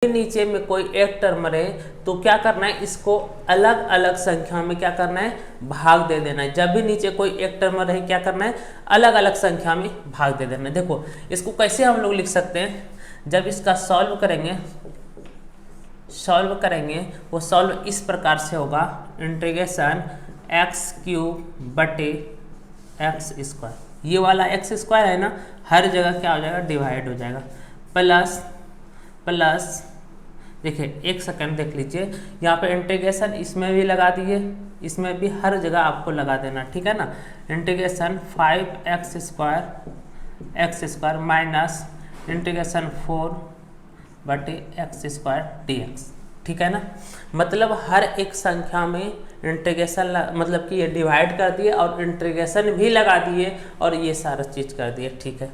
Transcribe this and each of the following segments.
नीचे में कोई एक टर्म रहे तो क्या करना है, इसको अलग अलग संख्या में क्या करना है, भाग दे देना है। जब भी नीचे कोई एक टर्म रहे क्या करना है, अलग अलग संख्या में भाग दे देना है। देखो इसको कैसे हम लोग लिख सकते हैं, जब इसका सॉल्व करेंगे वो सॉल्व इस प्रकार से होगा, इंटीग्रेशन एक्स क्यूब बटे एक्स स्क्वायर। ये वाला एक्स स्क्वायर है ना, हर जगह क्या हो जाएगा, डिवाइड हो जाएगा। प्लस देखिए एक सेकंड देख लीजिए, यहाँ पे इंटीग्रेशन इसमें भी लगा दिए, इसमें भी हर जगह आपको लगा देना, ठीक है ना। Integration 5x square minus integration 4 बटे एक्स स्क्वायर dx, ठीक है ना। मतलब हर एक संख्या में इंटीग्रेशन मतलब कि ये डिवाइड कर दिए और इंटीग्रेशन भी लगा दिए और ये सारा चीज़ कर दिए, ठीक है।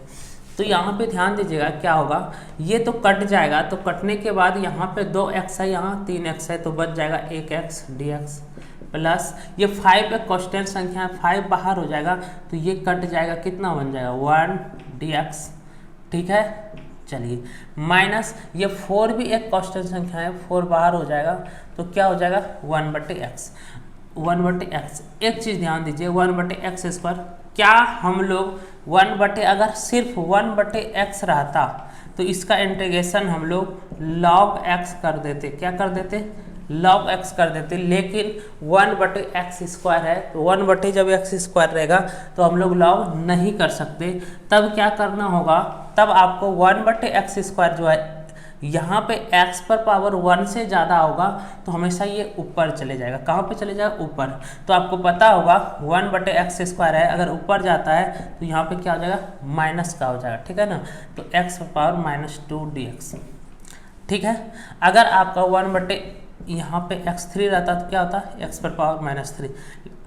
तो यहाँ पे ध्यान दीजिएगा क्या होगा, ये तो कट जाएगा, तो कटने के बाद यहाँ पे 2x है, यहाँ 3x है, तो बच जाएगा 1x dx प्लस ये 5 एक कांस्टेंट संख्या है, 5 बाहर हो जाएगा तो ये कट जाएगा, कितना बन जाएगा 1 dx, ठीक है। चलिए माइनस ये 4 भी एक कांस्टेंट संख्या है, 4 बाहर हो जाएगा तो क्या हो जाएगा 1 बटे एक्स। एक चीज़ ध्यान दीजिए, 1 बटे एक्स स्क्वायर, क्या हम लोग 1 बटे अगर सिर्फ 1 बटे एक्स रहता तो इसका इंटीग्रेशन हम लोग log x कर देते, क्या कर देते, log x कर देते। लेकिन 1 बटे एक्स स्क्वायर है तो 1 बटे जब एक्स स्क्वायर रहेगा तो हम लोग log नहीं कर सकते। तब क्या करना होगा, तब आपको 1 बटे एक्स स्क्वायर जो है यहाँ पे x पर पावर 1 से ज़्यादा होगा तो हमेशा ये ऊपर चले जाएगा। कहाँ पे चले जाएगा, ऊपर। तो आपको पता होगा 1 बटे एक्स स्क्वायर है, अगर ऊपर जाता है तो यहाँ पे क्या हो जाएगा, माइनस का हो जाएगा, ठीक है ना। तो x पर पावर -2 dx, ठीक है। अगर आपका 1 बटे यहाँ पे x3 रहता तो क्या होता है, x पर पावर -3।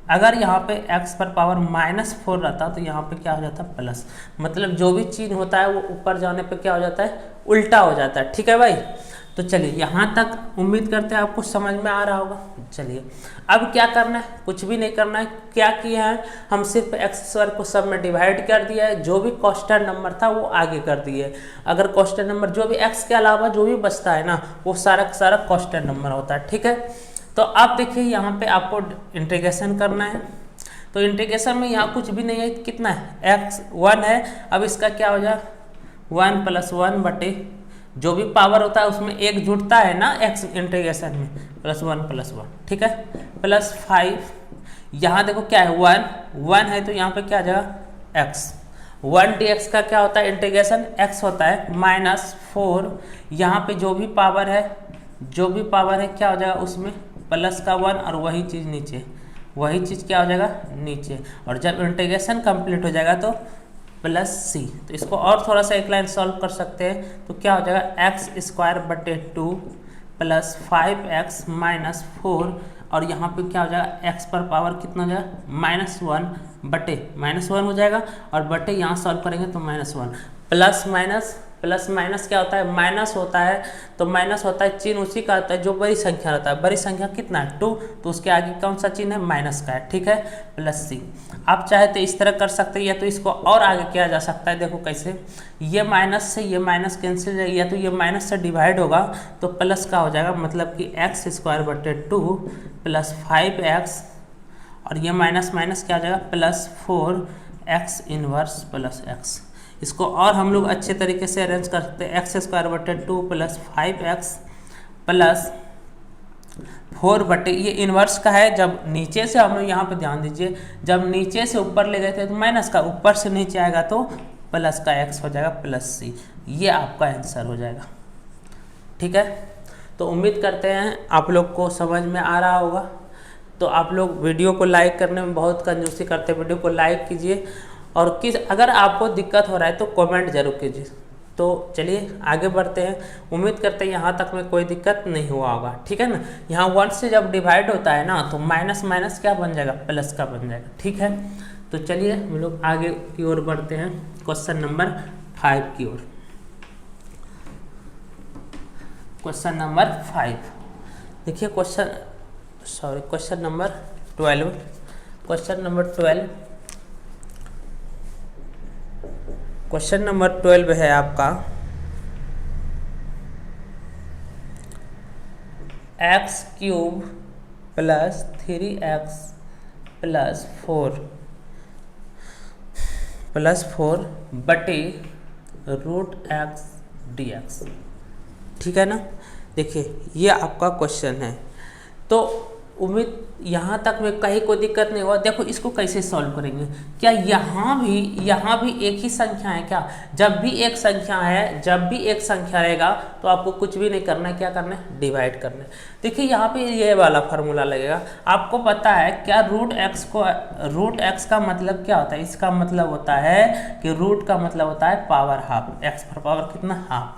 अगर यहाँ पे x पर पावर -4 रहता तो यहाँ पे क्या हो जाता है, प्लस। मतलब जो भी चीज़ होता है वो ऊपर जाने पे क्या हो जाता है, उल्टा हो जाता है, ठीक है भाई। तो चलिए यहाँ तक उम्मीद करते हैं आपको समझ में आ रहा होगा। चलिए अब क्या करना है, कुछ भी नहीं करना है। क्या किया है, हम सिर्फ एक्स स्क्वायर को सब में डिवाइड कर दिया है, जो भी कांस्टेंट नंबर था वो आगे कर दिए। अगर कांस्टेंट नंबर जो भी एक्स के अलावा जो भी बचता है ना, वो सारा का सारा कांस्टेंट नंबर होता है, ठीक है। तो अब देखिए यहाँ पे आपको इंटीग्रेशन करना है, तो इंटीग्रेशन में यहाँ कुछ भी नहीं है, कितना है, x 1 है। अब इसका क्या हो जाए, 1 + 1 बटे जो भी पावर होता है उसमें एक जुड़ता है ना x इंटीग्रेशन में, +1 + 1, ठीक है, प्लस 5। यहाँ देखो क्या है, 1 है तो यहाँ पे क्या आ जाएगा x। 1 dx का क्या होता है, इंटीग्रेशन x होता है -4। यहाँ पे जो भी पावर है क्या हो जाएगा, उसमें प्लस का 1 और वही चीज़ नीचे, वही चीज़ क्या हो जाएगा नीचे। और जब इंटीग्रेशन कंप्लीट हो जाएगा तो +c। तो इसको और थोड़ा सा एक लाइन सॉल्व कर सकते हैं तो क्या हो जाएगा, x² बटे 2 प्लस 5x -4। और यहाँ पे क्या हो जाएगा, x पर पावर कितना हो जाएगा, -1 बटे -1 हो जाएगा, और बटे यहाँ सॉल्व करेंगे तो -1 प्लस माइनस क्या होता है, माइनस होता है। तो माइनस होता है, चिन्ह उसी का होता है जो बड़ी संख्या रहता है। बड़ी संख्या कितना है, 2, तो उसके आगे कौन सा चिन्ह है, माइनस का है, ठीक है, +c। आप चाहे तो इस तरह कर सकते हैं, या तो इसको और आगे किया जा सकता है। देखो कैसे, ये माइनस से ये माइनस कैंसिल जाएगा, या तो ये माइनस से डिवाइड होगा तो प्लस का हो जाएगा, मतलब कि x² बटे 2 प्लस 5x, और ये माइनस क्या हो जाएगा, +4x इनवर्स प्लस x। इसको और हम लोग अच्छे तरीके से अरेंज कर सकते हैं, x² बटे 2 प्लस 5x प्लस 4 बटे, ये इन्वर्स का है। जब नीचे से हम लोग यहाँ पे ध्यान दीजिए, जब नीचे से ऊपर ले गए थे तो माइनस का, ऊपर से नीचे आएगा तो प्लस का x हो जाएगा +c। ये आपका आंसर हो जाएगा, ठीक है। तो उम्मीद करते हैं आप लोग को समझ में आ रहा होगा। तो आप लोग वीडियो को लाइक करने में बहुत कंजूसी करते हैं, वीडियो को लाइक कीजिए, और अगर आपको दिक्कत हो रहा है तो कमेंट जरूर कीजिए। तो चलिए आगे बढ़ते हैं। उम्मीद करते हैं यहाँ तक में कोई दिक्कत नहीं हुआ होगा, ठीक है ना। यहाँ 1 से जब डिवाइड होता है ना तो माइनस क्या बन जाएगा, प्लस का बन जाएगा, ठीक है। तो चलिए हम लोग आगे की ओर बढ़ते हैं, क्वेश्चन नंबर 5 की ओर। क्वेश्चन नंबर 5 देखिए, क्वेश्चन नंबर 12। क्वेश्चन नंबर 12 है आपका, x cube plus 3x plus 4 बटे रूट एक्स डी एक्स। ठीक है ना। देखिए ये आपका क्वेश्चन है, तो उम्मीद यहाँ तक में कहीं कोई दिक्कत नहीं हुआ। देखो इसको कैसे सॉल्व करेंगे, क्या यहाँ भी एक ही संख्या है क्या? जब भी एक संख्या रहेगा तो आपको कुछ भी नहीं करना है, क्या करना है? डिवाइड करना है। देखिए यहाँ पे ये वाला फार्मूला लगेगा। आपको पता है क्या रूट एक्स का मतलब क्या होता है? इसका मतलब होता है कि रूट का मतलब होता है पावर हाफ, एक्स पर पावर कितना? हाफ।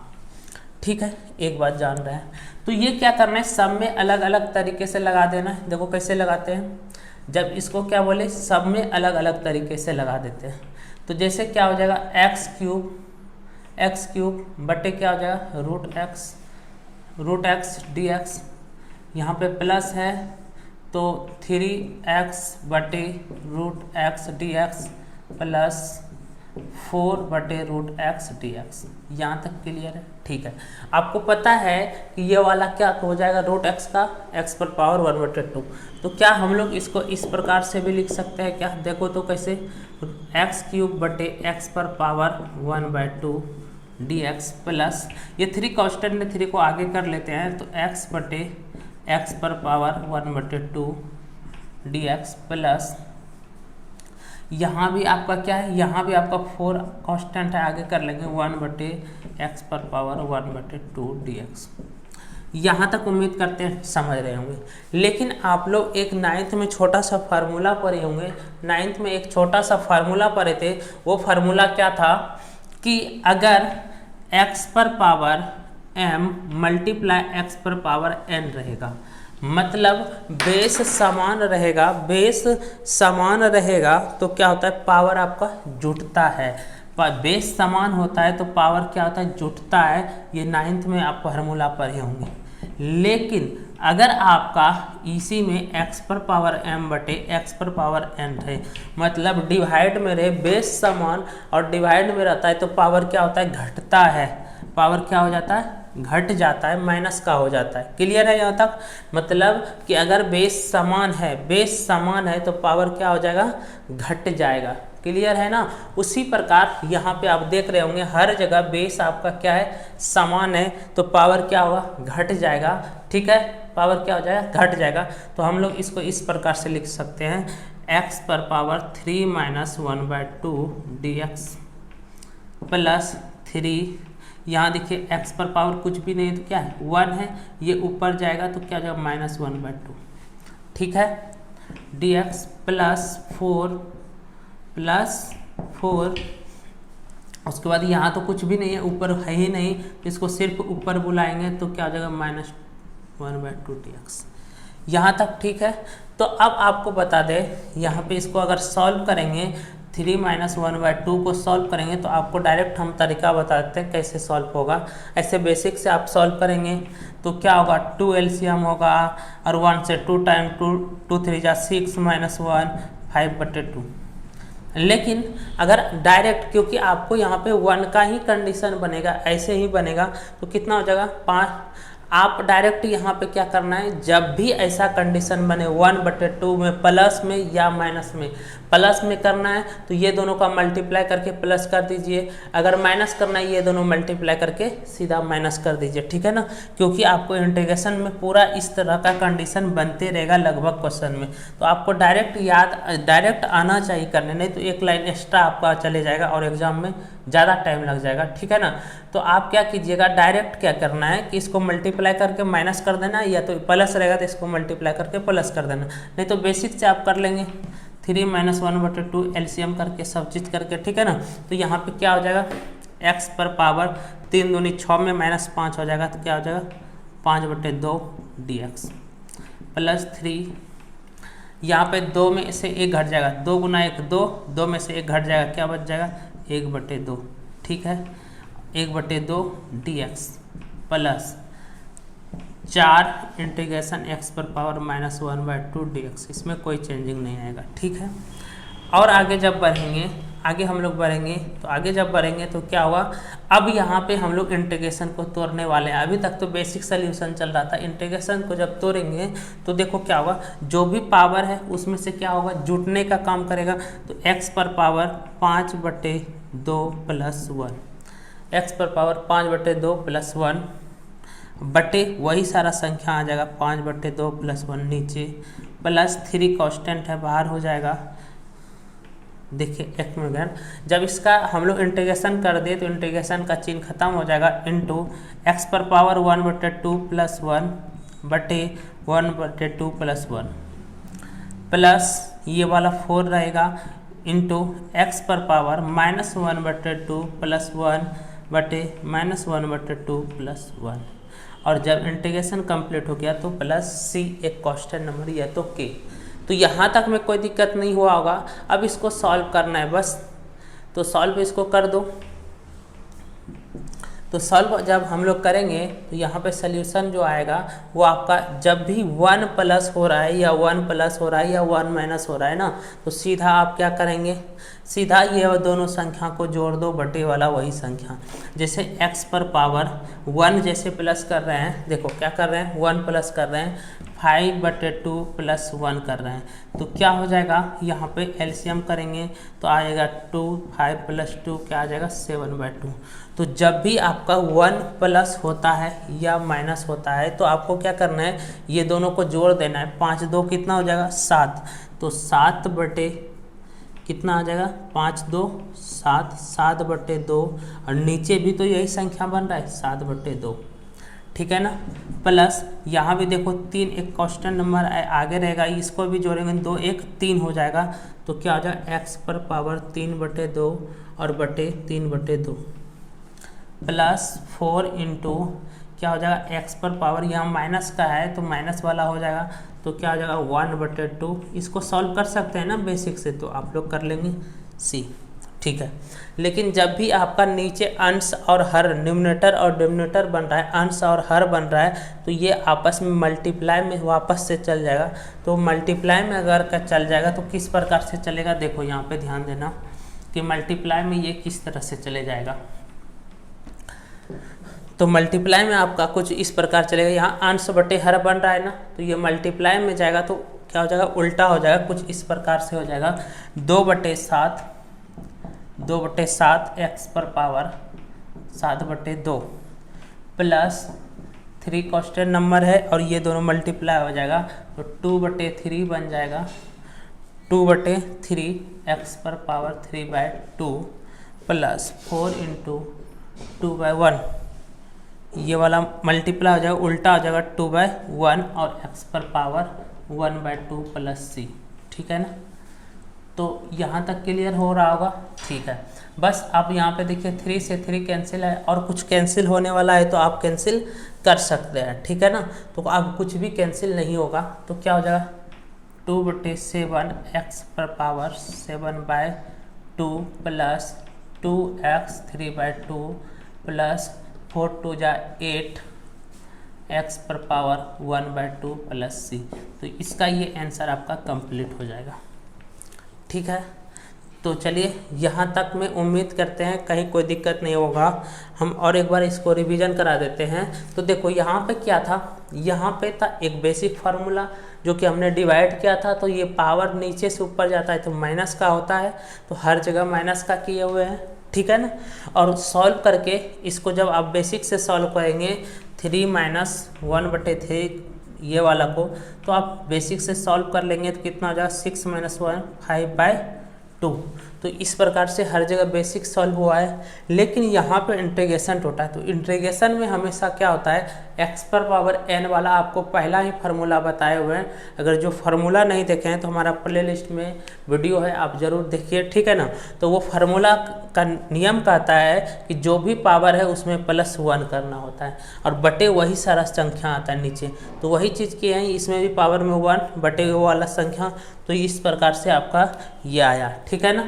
ठीक है, एक बात जान रहे हैं। तो ये क्या करना है, सब में अलग अलग तरीके से लगा देना है। देखो कैसे लगाते हैं, जब इसको क्या बोले, सब में अलग अलग तरीके से लगा देते हैं। तो जैसे क्या हो जाएगा, एक्स क्यूब बटे क्या हो जाएगा, रूट एक्स डी एक्स। यहाँ पे प्लस है तो 3x बटे root X D X plus 4 बटे रूट एक्स डी एक्स। यहाँ तक क्लियर है? ठीक है। आपको पता है कि ये वाला क्या हो जाएगा, रूट एक्स का एक्स पर पावर 1/2। तो क्या हम लोग इसको इस प्रकार से भी लिख सकते हैं क्या? देखो तो कैसे, एक्स क्यूब बटे एक्स पर पावर 1/2 डी एक्स प्लस, ये 3 कांस्टेंट में 3 को आगे कर लेते हैं तो एक्स बटे एक्स पर पावर 1/2 डी एक्स प्लस, यहाँ भी आपका क्या है, यहाँ भी आपका 4 कांस्टेंट है, आगे कर लेंगे 1 बटे एक्स पर पावर 1/2 डी एक्स। यहाँ तक उम्मीद करते हैं समझ रहे होंगे। लेकिन आप लोग एक 9th में छोटा सा फार्मूला पढ़े होंगे, 9th में एक छोटा सा फार्मूला पढ़े थे। वो फार्मूला क्या था कि अगर x पर पावर m मल्टीप्लाई x पर पावर n रहेगा, मतलब बेस समान रहेगा तो क्या होता है, पावर आपका जुटता है। बेस समान होता है तो पावर क्या होता है, जुटता है। ये 9th में आप फार्मूला पढ़े होंगे। लेकिन अगर आपका इसी में x पर पावर m बटे x पर पावर n है, मतलब डिवाइड में रहे, बेस समान और डिवाइड में रहता है तो पावर क्या होता है, घटता है। पावर क्या हो जाता है, घट जाता है, माइनस का हो जाता है। क्लियर है यहाँ तक? मतलब कि अगर बेस समान है तो पावर क्या हो जाएगा, घट जाएगा। क्लियर है ना? उसी प्रकार यहाँ पे आप देख रहे होंगे हर जगह बेस आपका क्या है, समान है तो पावर क्या होगा, घट जाएगा। ठीक है, पावर क्या हो जाएगा, घट जाएगा। तो हम लोग इसको इस प्रकार से लिख सकते हैं, x पर पावर 3 - 1/2 dx प्लस 3, यहाँ देखिए x पर पावर कुछ भी नहीं है तो क्या है, 1 है, ये ऊपर जाएगा तो क्या हो जाएगा, -1/2। ठीक है, dx प्लस 4 उसके बाद यहाँ तो कुछ भी नहीं है, ऊपर है ही नहीं, इसको सिर्फ ऊपर बुलाएंगे तो क्या हो जाएगा, -1/2 dx। यहाँ तक ठीक है। तो अब आपको बता दें, यहाँ पे इसको अगर सॉल्व करेंगे, 3 - 1/2 को सॉल्व करेंगे तो आपको डायरेक्ट हम तरीका बता देते हैं कैसे सॉल्व होगा। ऐसे बेसिक से आप सॉल्व करेंगे तो क्या होगा, 2 LCM होगा और 1 से 2 टाइम 2 3 जा 6 - 1 5/2। लेकिन अगर डायरेक्ट, क्योंकि आपको यहाँ पे 1 का ही कंडीशन बनेगा, ऐसे ही बनेगा तो कितना हो जाएगा, 5। आप डायरेक्ट यहाँ पे क्या करना है, जब भी ऐसा कंडीशन बने 1/2 में प्लस में या माइनस में, प्लस में करना है तो ये दोनों का मल्टीप्लाई करके प्लस कर दीजिए, अगर माइनस करना है ये दोनों मल्टीप्लाई करके सीधा माइनस कर दीजिए। ठीक है ना, क्योंकि आपको इंटीग्रेशन में पूरा इस तरह का कंडीशन बनते रहेगा लगभग क्वेश्चन में, तो आपको डायरेक्ट आना चाहिए करने, नहीं तो एक लाइन एक्स्ट्रा आपका चले जाएगा और एग्जाम में ज़्यादा टाइम लग जाएगा। ठीक है ना, तो आप क्या कीजिएगा, डायरेक्ट क्या करना है कि इसको मल्टीप्लाई करके माइनस कर देना, या तो प्लस रहेगा तो इसको मल्टीप्लाई करके प्लस कर देना, नहीं तो बेसिक से आप कर लेंगे 3 - 1/2 LCM करके सब चीज़ करके। ठीक है ना, तो यहाँ पे क्या हो जाएगा, x पर पावर 3 दूनी 6 में -5 हो जाएगा तो क्या हो जाएगा, 5/2 dx प्लस 3, यहाँ पे 2 में से 1 घट जाएगा, 2 × 1 2, 2 में से 1 घट जाएगा, क्या बच जाएगा, 1/2। ठीक है, 1/2 dx प्लस 4 इंटीग्रेशन x पर पावर -1/2 dx, इसमें कोई चेंजिंग नहीं आएगा। ठीक है, और आगे जब बढ़ेंगे आगे हम लोग बढ़ेंगे, तो आगे जब बढ़ेंगे तो क्या होगा, अब यहाँ पे हम लोग इंटीग्रेशन को तोड़ने वाले हैं। अभी तक तो बेसिक सोल्यूशन चल रहा था, इंटीग्रेशन को जब तोड़ेंगे तो देखो क्या होगा, जो भी पावर है उसमें से क्या होगा, जुटने का काम करेगा। तो x पर पावर 5/2 + 1, x पर पावर 5/2 + 1 बटे वही सारा संख्या आ जाएगा 5/2 + 1 नीचे, प्लस 3 कांस्टेंट है बाहर हो जाएगा। देखिए एक मिनट, जब इसका हम लोग इंटीग्रेशन कर दे तो इंटीग्रेशन का चिन्ह खत्म हो जाएगा, इंटू x पर पावर 1/2 + 1 बटे 1/2 + 1 प्लस ये वाला 4 रहेगा, इंटू x पर पावर -1/2 + 1 बटे -1/2 + 1। और जब इंटीग्रेशन कंप्लीट हो गया तो प्लस c, एक कांस्टेंट नंबर या तो k। तो यहाँ तक में कोई दिक्कत नहीं हुआ होगा। अब इसको सॉल्व करना है बस, तो सॉल्व इसको कर दो। तो सॉल्व जब हम लोग करेंगे तो यहाँ पे सोल्यूशन जो आएगा वो आपका, जब भी 1 प्लस हो रहा है या 1 प्लस हो रहा है या 1 माइनस हो रहा है ना, तो सीधा आप क्या करेंगे, सीधा ये दोनों संख्या को जोड़ दो, बटे वाला वही संख्या। जैसे x पर पावर 1 जैसे प्लस कर रहे हैं, देखो क्या कर रहे हैं, 1 प्लस कर रहे हैं, 5/2 + 1 कर रहे हैं, तो क्या हो जाएगा, यहाँ पे एलसीएम करेंगे तो आ जाएगा 2, 5 + 2 क्या आ जाएगा 7/2। तो जब भी आपका 1 प्लस होता है या माइनस होता है तो आपको क्या करना है, ये दोनों को जोड़ देना है। 5 2 कितना हो जाएगा 7, तो 7 बटे कितना आ जाएगा 5 2 7, 7/2 और नीचे भी तो यही संख्या बन रहा है 7/2, ठीक है ना। प्लस यहाँ भी देखो 3, एक कांस्टेंट नंबर आगे रहेगा, इसको भी जोड़ेंगे 2 1 3 हो जाएगा, तो क्या हो जाएगा x पर पावर 3/2 और बटे 3/2 प्लस 4 इंटू क्या हो जाएगा, x पर पावर यहाँ माइनस का है तो माइनस वाला हो जाएगा, तो क्या हो जाएगा 1/2। इसको सॉल्व कर सकते हैं ना बेसिक से, तो आप लोग कर लेंगे c, ठीक है। लेकिन जब भी आपका नीचे अंश और हर, न्यूमरेटर और डिनोमिनेटर बन रहा है, अंश और हर बन रहा है, तो ये आपस में मल्टीप्लाई में वापस से चल जाएगा। तो मल्टीप्लाई में अगर का चल जाएगा तो किस प्रकार से चलेगा, देखो यहाँ पे ध्यान देना कि मल्टीप्लाई में ये किस तरह से चले जाएगा। तो मल्टीप्लाई में आपका कुछ इस प्रकार चलेगा, यहाँ अंश बटे हर बन रहा है ना, तो ये मल्टीप्लाई में जाएगा तो क्या हो जाएगा, उल्टा हो जाएगा, कुछ इस प्रकार से हो जाएगा 2/7 x पर पावर 7/2 प्लस 3 कांस्टेंट नंबर है और ये दोनों मल्टीप्लाई हो जाएगा, तो 2/3 बन जाएगा, 2/3 x पर पावर 3/2 प्लस 4 इंटू 2/1, ये वाला मल्टीप्लाई हो जाएगा, उल्टा हो जाएगा 2/1 और x पर पावर 1/2 प्लस c, ठीक है ना। तो यहाँ तक क्लियर हो रहा होगा, ठीक है। बस आप यहाँ पे देखिए 3 से 3 कैंसिल है और कुछ कैंसिल होने वाला है तो आप कैंसिल कर सकते हैं, ठीक है ना। तो अब कुछ भी कैंसिल नहीं होगा, तो क्या हो जाएगा 2/7 x पर पावर 7/2 प्लस 2x 3/2 प्लस 4 2 जा 8 x पर पावर 1/2 प्लस c। तो इसका ये आंसर आपका कंप्लीट हो जाएगा, ठीक है। तो चलिए यहाँ तक में उम्मीद करते हैं कहीं कोई दिक्कत नहीं होगा। हम और एक बार इसको रिवीजन करा देते हैं। तो देखो यहाँ पे क्या था, यहाँ पे था एक बेसिक फार्मूला जो कि हमने डिवाइड किया था, तो ये पावर नीचे से ऊपर जाता है तो माइनस का होता है, तो हर जगह माइनस का किए हुए हैं, ठीक है ना। और सॉल्व करके इसको जब आप बेसिक से सॉल्व करेंगे 3 - 1/3 ये वाला को, तो आप बेसिक से सॉल्व कर लेंगे तो कितना हो जाएगा 6 - 1 5/2। तो इस प्रकार से हर जगह बेसिक सॉल्व हुआ है। लेकिन यहाँ पे इंटीग्रेशन होता है, तो इंटीग्रेशन में हमेशा क्या होता है, x पर पावर n वाला आपको पहला ही फार्मूला बताए हुए हैं। अगर जो फार्मूला नहीं देखे हैं तो हमारा प्ले लिस्ट में वीडियो है, आप ज़रूर देखिए, ठीक है ना। तो वो फार्मूला का नियम कहता है कि जो भी पावर है उसमें +1 करना होता है और बटे वही सारा संख्या आता है नीचे, तो वही चीज़ की है इसमें भी पावर में 1 बटे वो वाला संख्या। तो इस प्रकार से आपका ये आया, ठीक है ना।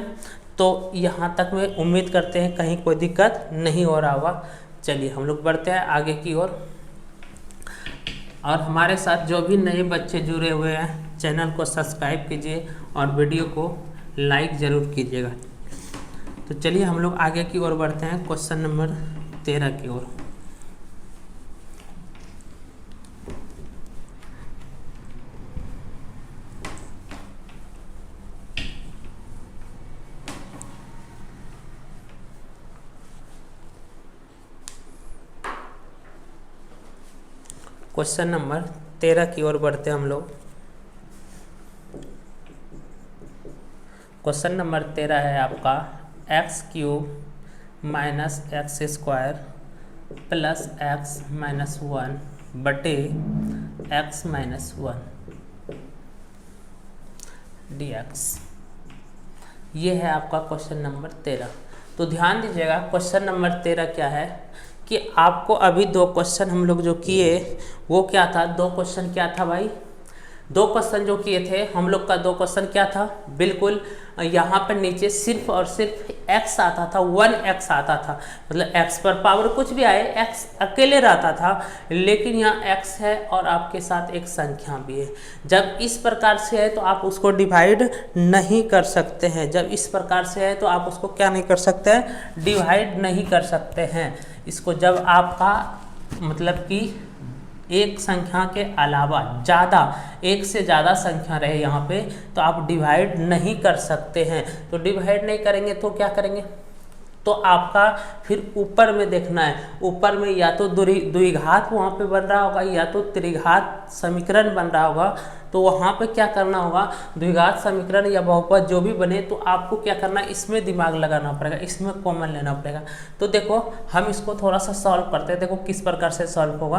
तो यहाँ तक में उम्मीद करते हैं कहीं कोई दिक्कत नहीं हो रहा होगा। चलिए हम लोग बढ़ते हैं आगे की ओर। और हमारे साथ जो भी नए बच्चे जुड़े हुए हैं चैनल को सब्सक्राइब कीजिए और वीडियो को लाइक ज़रूर कीजिएगा। तो चलिए हम लोग आगे की ओर बढ़ते हैं, क्वेश्चन नंबर 13 की ओर। क्वेश्चन नंबर 13 की ओर बढ़ते हैं हम लोग। क्वेश्चन नंबर 13 है आपका x³ minus x² plus x-1 बटे x-1 dx। ये है आपका क्वेश्चन नंबर 13। तो ध्यान दीजिएगा, क्वेश्चन नंबर 13 क्या है कि आपको अभी दो क्वेश्चन हम लोग जो किए वो क्या था, दो क्वेश्चन क्या था भाई, दो क्वेश्चन जो किए थे हम लोग का, दो क्वेश्चन क्या था, बिल्कुल यहाँ पर नीचे सिर्फ और सिर्फ x आता था, 1x आता था, मतलब x पर पावर कुछ भी आए x अकेले रहता था, लेकिन यहाँ x है और आपके साथ एक संख्या भी है। जब इस प्रकार से है तो आप उसको डिवाइड नहीं कर सकते हैं, जब इस प्रकार से है तो आप उसको क्या नहीं कर सकते हैं, डिवाइड नहीं कर सकते हैं इसको। जब आपका मतलब कि एक संख्या के अलावा ज़्यादा, एक से ज़्यादा संख्या रहे यहाँ पे, तो आप डिवाइड नहीं कर सकते हैं। तो डिवाइड नहीं करेंगे तो क्या करेंगे, तो आपका फिर ऊपर में देखना है, ऊपर में या तो द्विघात वहाँ पे बन रहा होगा या तो त्रिघात समीकरण बन रहा होगा। तो वहाँ पे क्या करना होगा, द्विघात समीकरण या बहुपद जो भी बने तो आपको क्या करना है, इसमें दिमाग लगाना पड़ेगा, इसमें कॉमन लेना पड़ेगा। तो देखो हम इसको थोड़ा सा सॉल्व करते हैं, देखो किस प्रकार से सॉल्व होगा।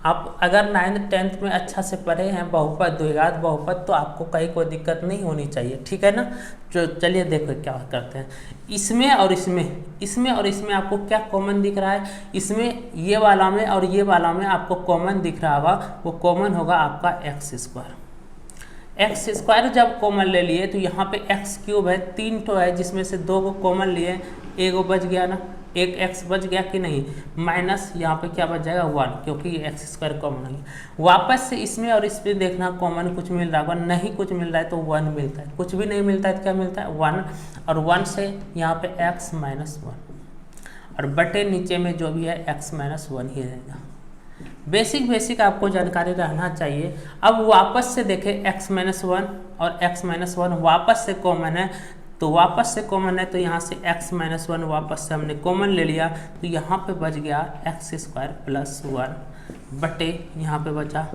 आप अगर 9th 10th में अच्छा से पढ़े हैं बहुपद द्विघात बहुपद, तो आपको कहीं कोई दिक्कत नहीं होनी चाहिए, ठीक है ना। तो चलिए देखो क्या करते हैं, इसमें और इसमें आपको क्या कॉमन दिख रहा है, इसमें ये वाला में और ये वाला में आपको कॉमन दिख रहा होगा, वो कॉमन होगा आपका x² जब कॉमन ले लिए तो यहाँ पे x³ है, 3 तो है जिसमें से 2 को कॉमन लिए, एगो बच गया ना, एक x बच गया कि नहीं, माइनस यहाँ पे क्या बच जाएगा 1, क्योंकि ये x² कॉमन है। वापस से इसमें और इसमें देखना कॉमन कुछ मिल रहा होगा, नहीं कुछ मिल रहा है तो 1 मिलता है, कुछ भी नहीं मिलता है तो क्या मिलता है 1, और 1 से यहाँ पे x-1 और बटे नीचे में जो भी है x-1 ही रहेगा। बेसिक आपको जानकारी रहना चाहिए। अब वापस से देखें x-1 और x-1 वापस से कॉमन है, तो वापस से कॉमन है तो यहाँ से x-1 वापस से हमने कॉमन ले लिया, तो यहाँ पे बच गया x² प्लस 1 बटे यहाँ पे बचा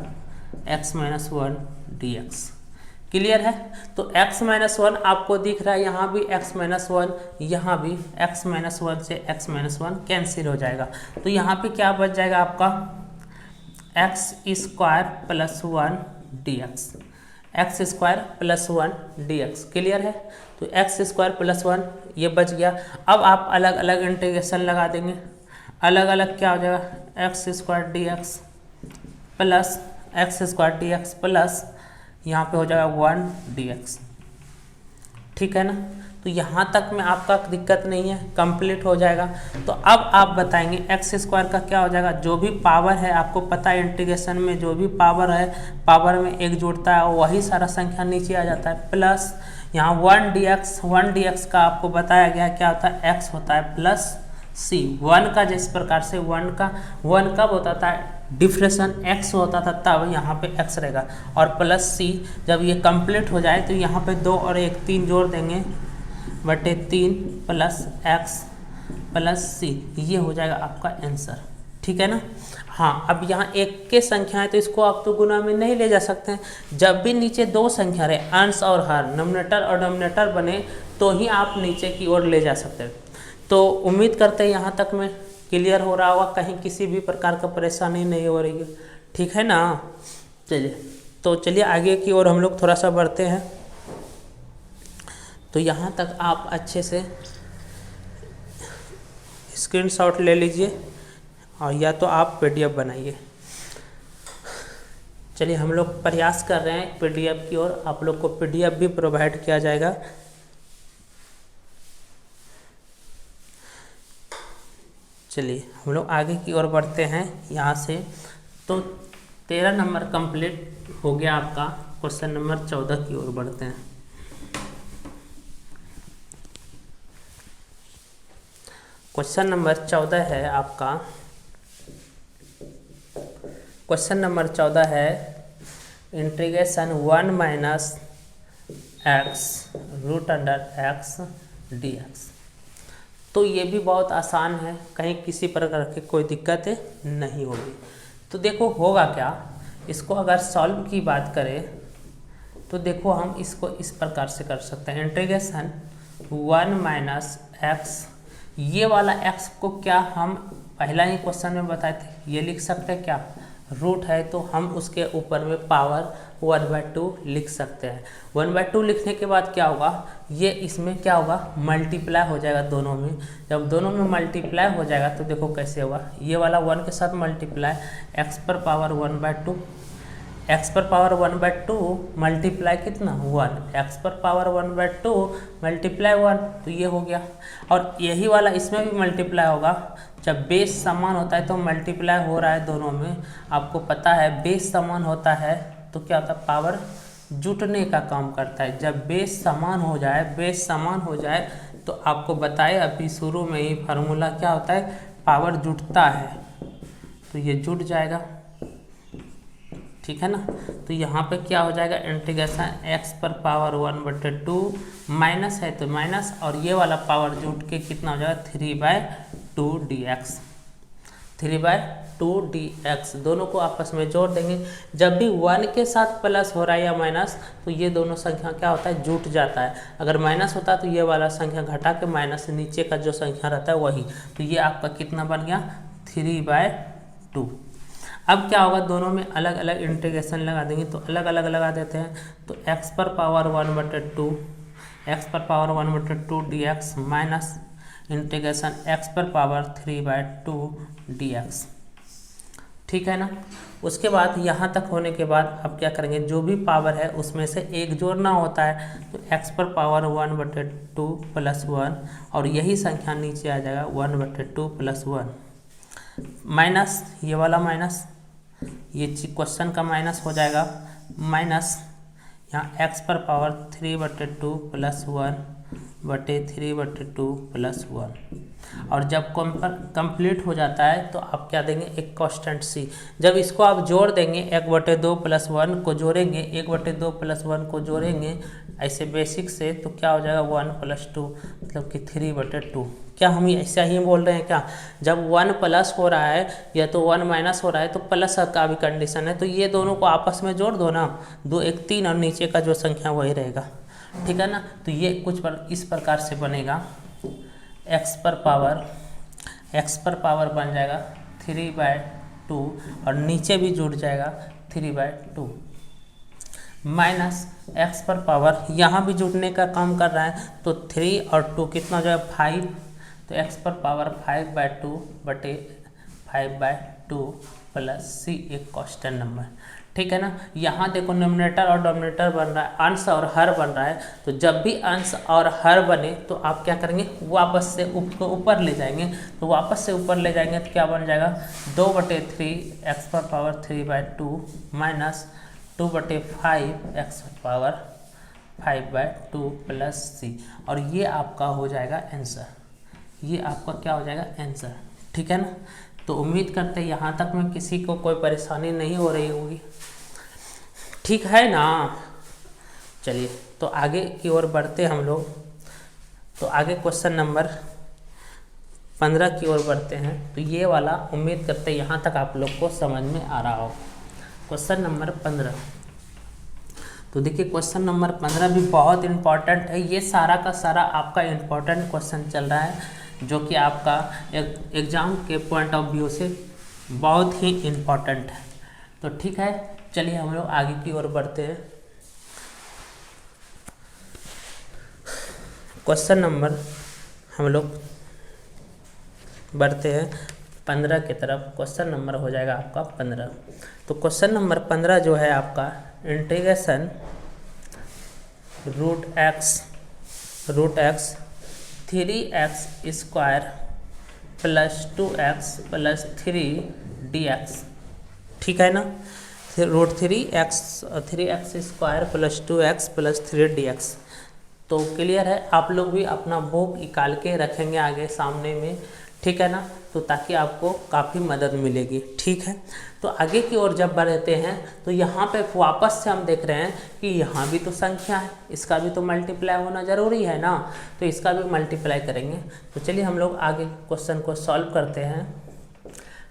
x-1 dx। क्लियर है। तो x-1 आपको दिख रहा है, यहाँ भी x-1, यहाँ भी x-1 से x-1 कैंसिल हो जाएगा, तो यहाँ पे क्या बच जाएगा आपका x² plus 1 dx, x² plus 1 dx। Clear है। तो x² प्लस 1 ये बच गया। अब आप अलग अलग इंटीग्रेशन लगा देंगे, अलग अलग क्या हो जाएगा x² dx plus x² dx plus यहाँ पे हो जाएगा 1 dx, ठीक है ना। तो यहाँ तक में आपका दिक्कत नहीं है, कंप्लीट हो जाएगा। तो अब आप बताएंगे x² का क्या हो जाएगा, जो भी पावर है आपको पता है इंटीग्रेशन में जो भी पावर है, पावर में एक जुड़ता है वही सारा संख्या नीचे आ जाता है, प्लस यहाँ 1 dx का आपको बताया गया क्या होता है, x होता है प्लस c। 1 का जिस प्रकार से 1 कब होता था, डिफ्रेशन x होता था, तब यहाँ पे x रहेगा, और प्लस c। जब ये कंप्लीट हो जाए तो यहाँ पे 2 और 1 3 जोड़ देंगे, बटे 3 प्लस x प्लस c, ये हो जाएगा आपका आंसर, ठीक है ना। हाँ, अब यहाँ एक के संख्या है तो इसको आप तो गुना में नहीं ले जा सकते हैं। जब भी नीचे दो संख्या रहे, अंश और हर, नोमिनेटर और डिनोमिनेटर बने, तो ही आप नीचे की ओर ले जा सकते हैं। तो उम्मीद करते हैं यहाँ तक में क्लियर हो रहा होगा, कहीं किसी भी प्रकार का परेशानी नहीं हो रही है, ठीक है ना। चलिए आगे की ओर हम लोग थोड़ा सा बढ़ते हैं। तो यहाँ तक आप अच्छे से स्क्रीनशॉट ले लीजिए और या तो आप PDF बनाइए। चलिए हम लोग प्रयास कर रहे हैं PDF की ओर, आप लोग को PDF भी प्रोवाइड किया जाएगा। चलिए हम लोग आगे की ओर बढ़ते हैं यहाँ से। तो 13 नंबर कंप्लीट हो गया आपका, क्वेश्चन नंबर 14 की ओर बढ़ते हैं। क्वेश्चन नंबर 14 है आपका, क्वेश्चन नंबर 14 है integration 1 minus X root under X dx। तो ये भी बहुत आसान है, कहीं किसी प्रकार की कोई दिक्कत नहीं होगी। तो देखो होगा क्या, इसको अगर सॉल्व की बात करें तो देखो हम इसको इस प्रकार से कर सकते हैं, इंटीग्रेशन 1 माइनस एक्स, ये वाला x को क्या हम पहला ही क्वेश्चन में बताए थे, ये लिख सकते हैं क्या, रूट है तो हम उसके ऊपर में पावर 1/2 लिख सकते हैं। 1/2 लिखने के बाद क्या होगा, ये इसमें क्या होगा, मल्टीप्लाई हो जाएगा दोनों में। जब दोनों में मल्टीप्लाई हो जाएगा तो देखो कैसे होगा, ये वाला 1 के साथ मल्टीप्लाई, x पर पावर 1/2, x पर पावर 1/2 मल्टीप्लाई कितना 1, x पर पावर 1/2 मल्टीप्लाई 1, तो ये हो गया। और यही वाला इसमें भी मल्टीप्लाई होगा, जब बेस समान होता है तो मल्टीप्लाई हो रहा है दोनों में, आपको पता है बेस समान होता है तो क्या होता है, पावर जुटने का काम करता है। जब बेस समान हो जाए, बेस समान हो जाए तो आपको बताए अभी शुरू में ही फार्मूला क्या होता है, पावर जुटता है, तो ये जुट जाएगा, ठीक है ना। तो यहाँ पे क्या हो जाएगा, इंटीग्रेशन x पर पावर 1/2 माइनस है तो माइनस, और ये वाला पावर जुट के कितना हो जाएगा 3/2 dx, 3/2 dx। दोनों को आपस में जोड़ देंगे, जब भी 1 के साथ प्लस हो रहा है या माइनस तो ये दोनों संख्या क्या होता है, जुट जाता है। अगर माइनस होता है तो ये वाला संख्या घटा के माइनस नीचे का जो संख्या रहता है वही, तो ये आपका कितना बन गया 3/2। अब क्या होगा, दोनों में अलग अलग इंटीग्रेशन लगा देंगे, तो अलग अलग लगा देते हैं, तो x पर पावर 1/2, x पर power 1/2 dx minus integration x पर पावर 3/2 dx, ठीक है ना। उसके बाद यहाँ तक होने के बाद अब क्या करेंगे, जो भी पावर है उसमें से एक जोड़ना होता है, तो x पर पावर 1/2 प्लस 1, और यही संख्या नीचे आ जाएगा 1/2 प्लस 1 माइनस ये वाला माइनस, ये क्वेश्चन का माइनस हो जाएगा, माइनस यहाँ x पर पावर 3/2 प्लस 1/3/2 प्लस 1, और जब कंप्लीट हो जाता है तो आप क्या देंगे, एक कांस्टेंट c। जब इसको आप जोड़ देंगे 1/2 प्लस 1 को जोड़ेंगे, 1/2 प्लस 1 को जोड़ेंगे ऐसे बेसिक से, तो क्या हो जाएगा 1 + 2 मतलब कि 3/2। क्या हम ऐसा ही बोल रहे हैं क्या, जब 1 प्लस हो रहा है या तो 1 माइनस हो रहा है तो प्लस का भी कंडीशन है, तो ये दोनों को आपस में जोड़ दो ना, 2 1 3 और नीचे का जो संख्या वही रहेगा, ठीक है ना। तो ये कुछ इस प्रकार से बनेगा, x पर पावर बन जाएगा 3/2 और नीचे भी जुड़ जाएगा 3/2 माइनस x पर पावर यहाँ भी जुड़ने का काम कर रहा है, तो 3 और 2 कितना हो जाएगा 5, तो x पर पावर 5/2 बटे 5/2 प्लस c एक कांस्टेंट नंबर, ठीक है ना। यहाँ देखो नोमिनेटर और डोमिनेटर बन रहा है, अंश और हर बन रहा है, तो जब भी अंश और हर बने तो आप क्या करेंगे, वापस से ऊपर ले जाएंगे, तो वापस से ऊपर ले जाएंगे तो क्या बन जाएगा 2/3 x पर पावर 3/2 माइनस 2/5 x पर पावर 5/2 प्लस c, और ये आपका हो जाएगा आंसर, ये आपका क्या हो जाएगा आंसर, ठीक है ना। तो उम्मीद करते हैं यहाँ तक में किसी को कोई परेशानी नहीं हो रही होगी, ठीक है ना। चलिए तो आगे की ओर बढ़ते हम लोग, तो आगे क्वेश्चन नंबर 15 की ओर बढ़ते हैं। तो ये वाला उम्मीद करते हैं यहाँ तक आप लोग को समझ में आ रहा हो। क्वेश्चन नंबर 15, तो देखिए क्वेश्चन नंबर 15 भी बहुत इम्पॉर्टेंट है, ये सारा का सारा आपका इम्पॉर्टेंट क्वेश्चन चल रहा है, जो कि आपका एग्ज़ाम के पॉइंट ऑफ व्यू से बहुत ही इम्पॉर्टेंट है। तो ठीक है, चलिए हम लोग आगे की ओर बढ़ते हैं। क्वेश्चन नंबर हम लोग बढ़ते हैं 15 की तरफ। क्वेश्चन नंबर हो जाएगा आपका 15। तो क्वेश्चन नंबर 15 जो है आपका integration root X 3x square plus 2x plus 3 dx, ठीक है ना। Root 3x square plus 2x plus 3 dx। तो क्लियर है, आप लोग भी अपना बुक निकाल के रखेंगे आगे सामने में, ठीक है ना। तो ताकि आपको काफ़ी मदद मिलेगी, ठीक है। तो आगे की ओर जब बढ़ते हैं तो यहाँ पे वापस से हम देख रहे हैं कि यहाँ भी तो संख्या है, इसका भी तो मल्टीप्लाई होना ज़रूरी है ना, तो इसका भी मल्टीप्लाई करेंगे। तो चलिए हम लोग आगे क्वेश्चन को सॉल्व करते हैं।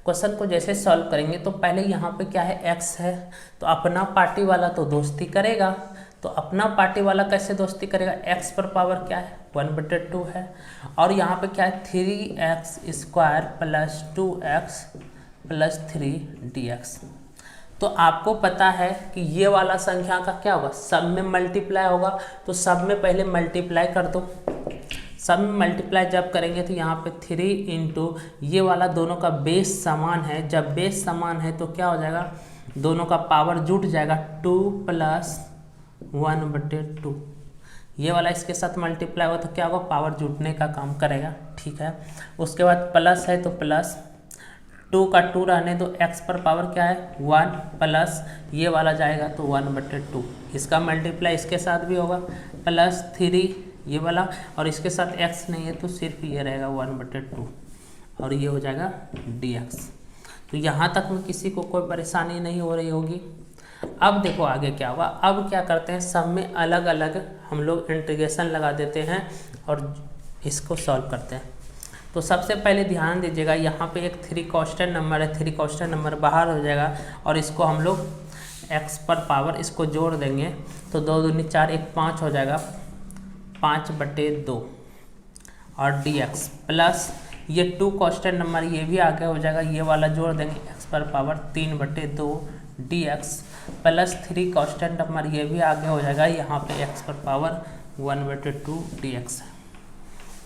क्वेश्चन को जैसे सॉल्व करेंगे तो पहले यहाँ पे क्या है, x है, तो अपना पार्टी वाला तो दोस्ती करेगा। तो अपना पार्टी वाला कैसे दोस्ती करेगा, x पर पावर क्या है 1/2 है, और यहाँ पे क्या है 3x² plus 2x plus 3dx। तो आपको पता है कि ये वाला संख्या का क्या होगा, सब में मल्टीप्लाई होगा। तो सब में पहले मल्टीप्लाई कर दो। सब में मल्टीप्लाई जब करेंगे तो यहाँ पे 3 इंटू ये वाला दोनों का बेस समान है, जब बेस समान है तो क्या हो जाएगा, दोनों का पावर जुट जाएगा 2 प्लस 1/2। ये वाला इसके साथ मल्टीप्लाई होगा तो क्या होगा, पावर जुटने का काम करेगा, ठीक है। उसके बाद प्लस है तो प्लस 2 का 2 रहने दो, x पर पावर क्या है 1 प्लस ये वाला जाएगा तो 1/2। इसका मल्टीप्लाई इसके साथ भी होगा प्लस 3 ये वाला, और इसके साथ x नहीं है तो सिर्फ ये रहेगा 1/2, और ये हो जाएगा dx। तो यहाँ तक में किसी को कोई परेशानी नहीं हो रही होगी। अब देखो आगे क्या होगा। अब क्या करते हैं, सब में अलग अलग हम लोग इंटीग्रेशन लगा देते हैं और इसको सॉल्व करते हैं। तो सबसे पहले ध्यान दीजिएगा, यहाँ पे एक 3 कांस्टेंट नंबर है, 3 कांस्टेंट नंबर बाहर हो जाएगा और इसको हम लोग x पर पावर इसको जोड़ देंगे तो 2 दूनी 4 1 5 हो जाएगा 5/2 और dx प्लस ये 2 कांस्टेंट नंबर ये भी आगे हो जाएगा, ये वाला जोड़ देंगे x पर power 3/2 dx plus 3 constant number ये भी आगे हो जाएगा, यहाँ पे x पर पावर 1/2 dx है।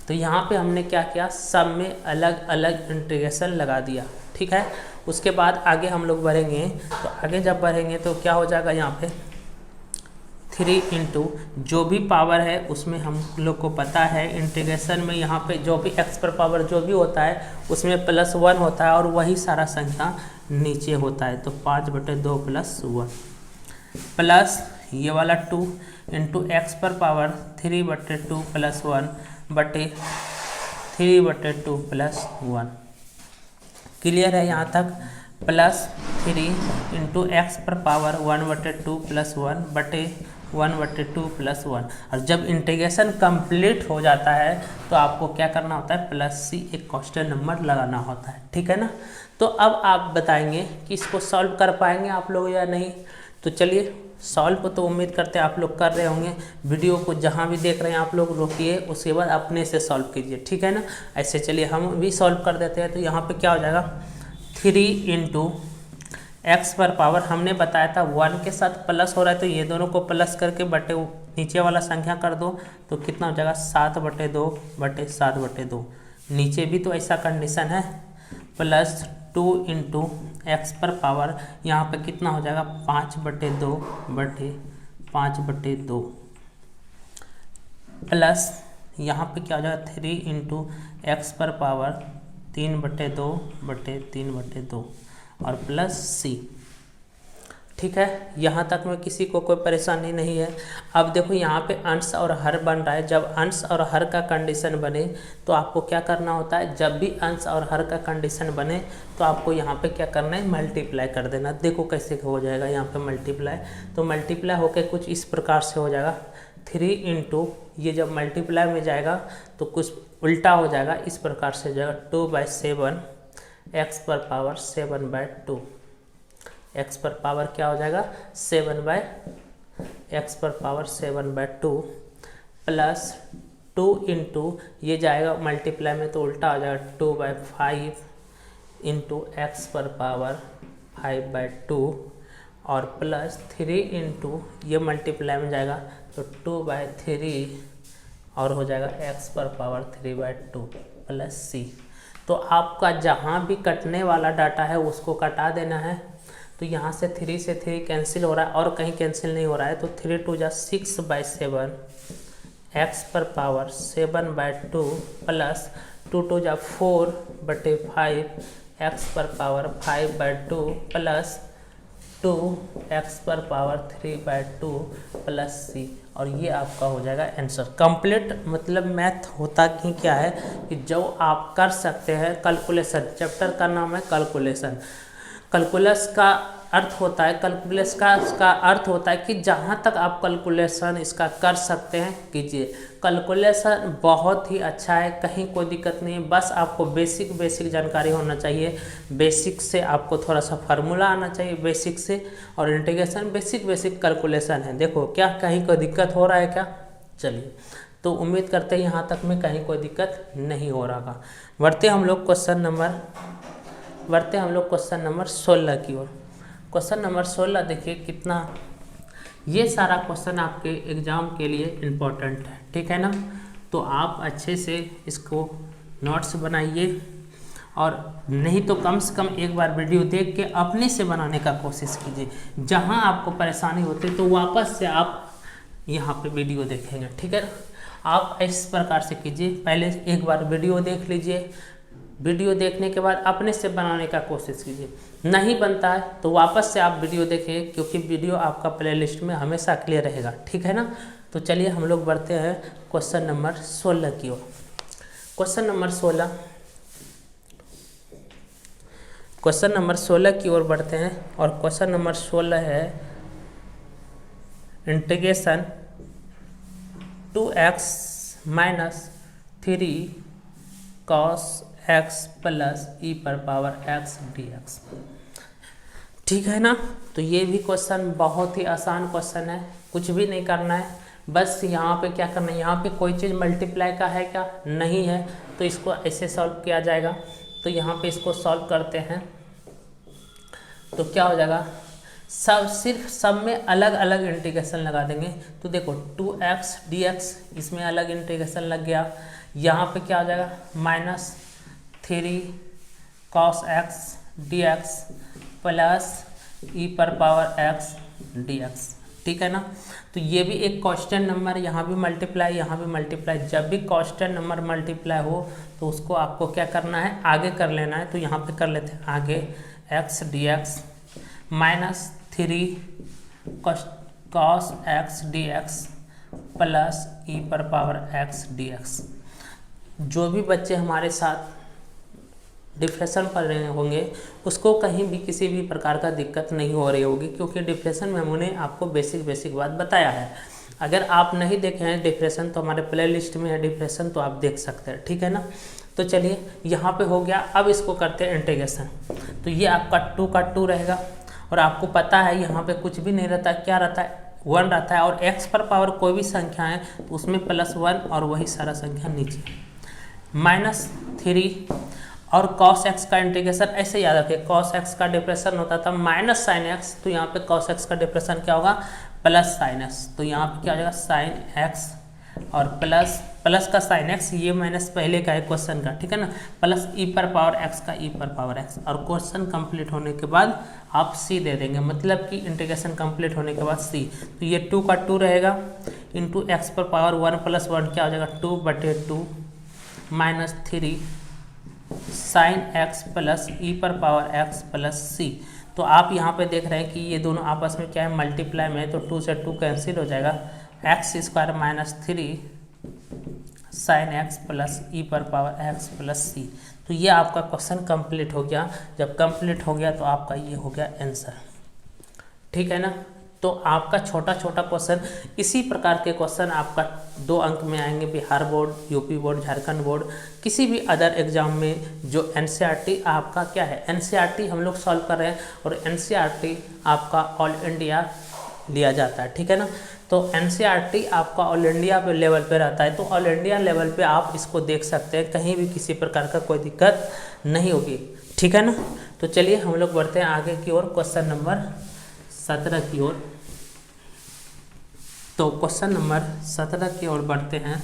तो यहाँ पे हमने क्या किया, सब में अलग अलग इंटीग्रेशन लगा दिया, ठीक है। उसके बाद आगे हम लोग बढ़ेंगे, तो आगे जब बढ़ेंगे तो क्या हो जाएगा, यहाँ पे 3 इंटू जो भी पावर है उसमें हम लोग को पता है इंटीग्रेशन में यहाँ पे जो भी x पर पावर जो भी होता है उसमें +1 होता है और वही सारा संख्या नीचे होता है। तो 5/2 + 1 प्लस ये वाला 2 इंटू x पर पावर 3/2 + 1 बटे 3/2 + 1। क्लियर है यहाँ तक। प्लस 3 इंटू x पर पावर 1/2 + 1 बटे 1/2 + 1। और जब इंटीग्रेशन कंप्लीट हो जाता है तो आपको क्या करना होता है, +c एक कांस्टेंट नंबर लगाना होता है, ठीक है ना। तो अब आप बताएंगे कि इसको सॉल्व कर पाएंगे आप लोग या नहीं। तो चलिए सॉल्व तो उम्मीद करते हैं आप लोग कर रहे होंगे। वीडियो को जहाँ भी देख रहे हैं आप लोग रोकिए, उसके बाद अपने से सॉल्व कीजिए, ठीक है ना। ऐसे चलिए हम भी सॉल्व कर देते हैं। तो यहाँ पे क्या हो जाएगा, 3 इंटू x पर पावर हमने बताया था 1 के साथ प्लस हो रहा है तो ये दोनों को प्लस करके बटे नीचे वाला संख्या कर दो तो कितना हो जाएगा 7/2 बटे 7/2। नीचे भी तो ऐसा कंडीशन है। प्लस 2 इंटू एक्स पर पावर यहाँ पे कितना हो जाएगा 5/2 बटे 5/2 प्लस यहाँ पे क्या हो जाएगा 3 इंटू एक्स पर पावर 3/2 बटे 3/2 और प्लस सी। ठीक है, यहाँ तक में किसी को कोई परेशानी नहीं है। अब देखो यहाँ पे अंश और हर बन रहा है। जब अंश और हर का कंडीशन बने तो आपको क्या करना होता है, जब भी अंश और हर का कंडीशन बने तो आपको यहाँ पे क्या करना है, मल्टीप्लाई कर देना। देखो कैसे हो जाएगा यहाँ पे मल्टीप्लाई। तो मल्टीप्लाई होकर कुछ इस प्रकार से हो जाएगा 3 इंटू ये जब मल्टीप्लाई में जाएगा तो कुछ उल्टा हो जाएगा, इस प्रकार से हो जाएगा 2/7 एक्स पर पावर 7/2। एक्स पर पावर क्या हो जाएगा 7/x पर पावर 7/2 प्लस 2 इंटू ये जाएगा मल्टीप्लाई में तो उल्टा हो जाएगा 2/5 इंटू एक्स पर पावर 5/2 और प्लस 3 इंटू ये मल्टीप्लाई में जाएगा तो 2/3 और हो जाएगा एक्स पर पावर 3/2 प्लस सी। तो आपका जहाँ भी कटने वाला डाटा है उसको कटा देना है। तो यहाँ से 3 से 3 कैंसिल हो रहा है और कहीं कैंसिल नहीं हो रहा है। तो 3 2 जा 6/7 एक्स पर पावर 7/2 प्लस 2 2 जा 4/5 एक्स पर power 5/2 plus 2x⁻³ plus c, और ये आपका हो जाएगा आंसर। कंप्लीट मतलब मैथ होता कि क्या है कि जो आप कर सकते हैं कैलकुलेशन, चैप्टर का नाम है कैलकुलेशन। कैलकुलस का अर्थ होता है, कैलकुलस का अर्थ होता है कि जहाँ तक आप कैलकुलेशन इसका कर सकते हैं कीजिए। कैलकुलेशन बहुत ही अच्छा है, कहीं कोई दिक्कत नहीं है, बस आपको बेसिक जानकारी होना चाहिए। बेसिक से आपको थोड़ा सा फार्मूला आना चाहिए बेसिक से, और इंटीग्रेशन बेसिक कैलकुलेशन है। देखो क्या कहीं कोई दिक्कत हो रहा है क्या? चलिए, तो उम्मीद करते हैं यहाँ तक में कहीं कोई दिक्कत नहीं हो रहा का। बढ़ते हम लोग क्वेश्चन नंबर 16 की ओर। क्वेश्चन नंबर 16 देखिए कितना, ये सारा क्वेश्चन आपके एग्जाम के लिए इम्पोर्टेंट है, ठीक है ना। तो आप अच्छे से इसको नोट्स बनाइए, और नहीं तो कम से कम एक बार वीडियो देख के अपने से बनाने का कोशिश कीजिए। जहाँ आपको परेशानी होती है तो वापस से आप यहाँ पे वीडियो देखेंगे, ठीक है ना। आप इस प्रकार से कीजिए, पहले एक बार वीडियो देख लीजिए, वीडियो देखने के बाद अपने से बनाने का कोशिश कीजिए। नहीं बनता है तो वापस से आप वीडियो देखें, क्योंकि वीडियो आपका प्लेलिस्ट में हमेशा क्लियर रहेगा, ठीक है ना। तो चलिए हम लोग बढ़ते हैं क्वेश्चन नंबर 16 की ओर। क्वेश्चन नंबर 16 की ओर बढ़ते हैं, और क्वेश्चन नंबर 16 है integration 2x-3 cos x plus e⁻x dx, ठीक है ना। तो ये भी क्वेश्चन बहुत ही आसान क्वेश्चन है, कुछ भी नहीं करना है, बस यहाँ पे क्या करना है, यहाँ पे कोई चीज़ मल्टीप्लाई का है क्या? नहीं है, तो इसको ऐसे सॉल्व किया जाएगा। तो यहाँ पे इसको सॉल्व करते हैं तो क्या हो जाएगा, सिर्फ सब में अलग अलग इंटीग्रेशन लगा देंगे। तो देखो 2x dx, इसमें अलग इंटीग्रेशन लग गया। यहाँ पे क्या हो जाएगा, -3 cos x dx plus e⁻x dx, ठीक है ना। तो ये भी एक कांस्टेंट नंबर, यहाँ भी मल्टीप्लाई, यहाँ भी मल्टीप्लाई। जब भी कांस्टेंट नंबर मल्टीप्लाई हो तो उसको आपको क्या करना है, आगे कर लेना है। तो यहाँ पे कर लेते हैं आगे, x dx -3 cos x dx plus e⁻x dx। जो भी बच्चे हमारे साथ डिप्रेशन पढ़ रहे होंगे उसको कहीं भी किसी भी प्रकार का दिक्कत नहीं हो रही होगी, क्योंकि डिप्रेशन में हमने आपको बेसिक बात बताया है। अगर आप नहीं देखे हैं डिप्रेशन तो हमारे प्लेलिस्ट में है डिप्रेशन, तो आप देख सकते हैं, ठीक है ना। तो चलिए यहाँ पे हो गया, अब इसको करते हैं इंटीग्रेशन। तो ये आपका 2 का 2 रहेगा, और आपको पता है यहाँ पे कुछ भी नहीं रहता, क्या रहता है, 1 रहता है, और x पर पावर कोई भी संख्या है तो उसमें +1 और वही सारा संख्या नीचे, -3 और cos x का इंटीग्रेशन ऐसे याद रखिए, cos x का डिप्रेशन होता था -sin x, तो यहाँ पे cos x का डिप्रेशन क्या होगा, +sin x। तो यहाँ पे क्या हो जाएगा sin x और प्लस का sin x, ये माइनस पहले का है क्वेश्चन का, ठीक है ना, प्लस e⁻x का e⁻x। और क्वेश्चन कंप्लीट होने के बाद आप c दे देंगे, मतलब कि इंटीग्रेशन कंप्लीट होने के बाद c। तो ये 2 का 2 रहेगा इंटू x⁻1 + 1 क्या हो जाएगा 2/2 -3 sin x plus e⁻x plus c। तो आप यहाँ पे देख रहे हैं कि ये दोनों आपस में क्या है, मल्टीप्लाई में है, तो 2 से 2 कैंसिल हो जाएगा, x² -3 sin x plus e⁻x plus c। तो ये आपका क्वेश्चन कंप्लीट हो गया। जब कंप्लीट हो गया तो आपका ये हो गया आंसर, ठीक है ना। तो आपका छोटा क्वेश्चन, इसी प्रकार के क्वेश्चन आपका 2 अंक में आएंगे Bihar board, UP board, Jharkhand board, किसी भी अदर एग्जाम में। जो एनसीईआरटी आपका क्या है, एनसीईआरटी हम लोग सॉल्व कर रहे हैं, और एनसीईआरटी आपका ऑल इंडिया लिया जाता है, ठीक है ना। तो एनसीईआरटी आपका ऑल इंडिया पे लेवल पे रहता है, तो ऑल इंडिया लेवल पे आप इसको देख सकते हैं, कहीं भी किसी प्रकार का कोई दिक्कत नहीं होगी, ठीक है ना। तो चलिए हम लोग बढ़ते हैं आगे की ओर, क्वेश्चन नंबर 17 की ओर। तो क्वेश्चन नंबर 17 की ओर बढ़ते हैं।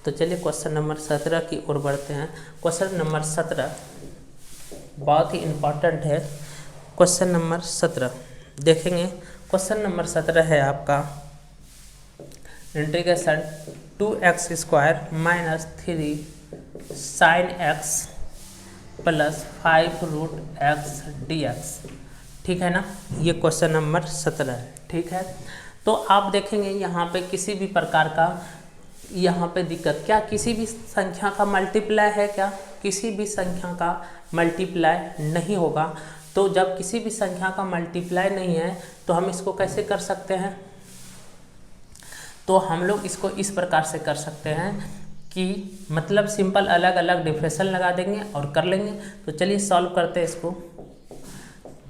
तो चलिए क्वेश्चन नंबर 17 की ओर बढ़ते हैं। क्वेश्चन नंबर 17 बहुत ही इम्पोर्टेंट है। क्वेश्चन नंबर 17 देखेंगे। क्वेश्चन नंबर 17 है आपका integration 2x² -3 sin x plus 5√x dx। ठीक है ना, ये क्वेश्चन नंबर 17 है। ठीक है, तो आप देखेंगे यहाँ पे किसी भी प्रकार का यहाँ पे दिक्कत, क्या किसी भी संख्या का मल्टीप्लाई है, क्या किसी भी संख्या का मल्टीप्लाई नहीं होगा। तो जब किसी भी संख्या का मल्टीप्लाई नहीं है तो हम इसको कैसे कर सकते हैं, तो हम लोग इसको इस प्रकार से कर सकते हैं कि मतलब सिंपल अलग अलग डिफरेंशियल लगा देंगे और कर लेंगे। तो चलिए सॉल्व करते हैं इसको।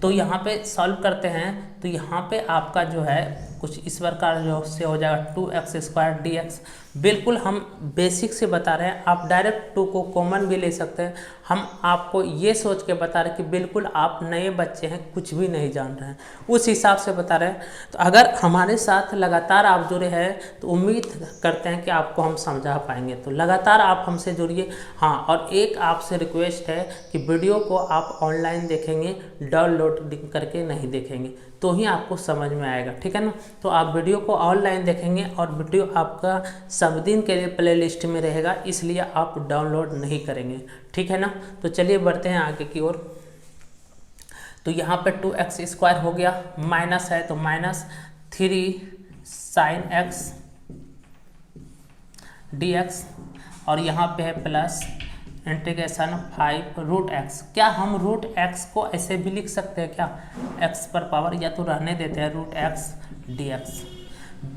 तो यहाँ पे सॉल्व करते हैं तो यहाँ पे आपका जो है कुछ इस प्रकार जो से हो जाएगा 2x² dx। बिल्कुल हम बेसिक से बता रहे हैं, आप डायरेक्ट 2 को कॉमन भी ले सकते हैं। हम आपको ये सोच के बता रहे हैं कि बिल्कुल आप नए बच्चे हैं, कुछ भी नहीं जान रहे हैं, उस हिसाब से बता रहे हैं। तो अगर हमारे साथ लगातार आप जुड़े हैं तो उम्मीद करते हैं कि आपको हम समझा पाएंगे। तो लगातार आप हमसे जुड़िए। हाँ, और एक आपसे रिक्वेस्ट है कि वीडियो को आप ऑनलाइन देखेंगे, डाउनलोड करके नहीं देखेंगे तो ही आपको समझ में आएगा। ठीक है ना, तो आप वीडियो को ऑनलाइन देखेंगे और वीडियो आपका सब दिन के लिए प्लेलिस्ट में रहेगा, इसलिए आप डाउनलोड नहीं करेंगे। ठीक है ना, तो चलिए बढ़ते हैं आगे की ओर। तो यहाँ पे 2x² हो गया, माइनस है तो -3 sin x dx, और यहाँ पे है प्लस इंटीग्रेशन 5√x। क्या हम √x को ऐसे भी लिख सकते हैं क्या, x पर पावर, या तो रहने देते हैं √x dx।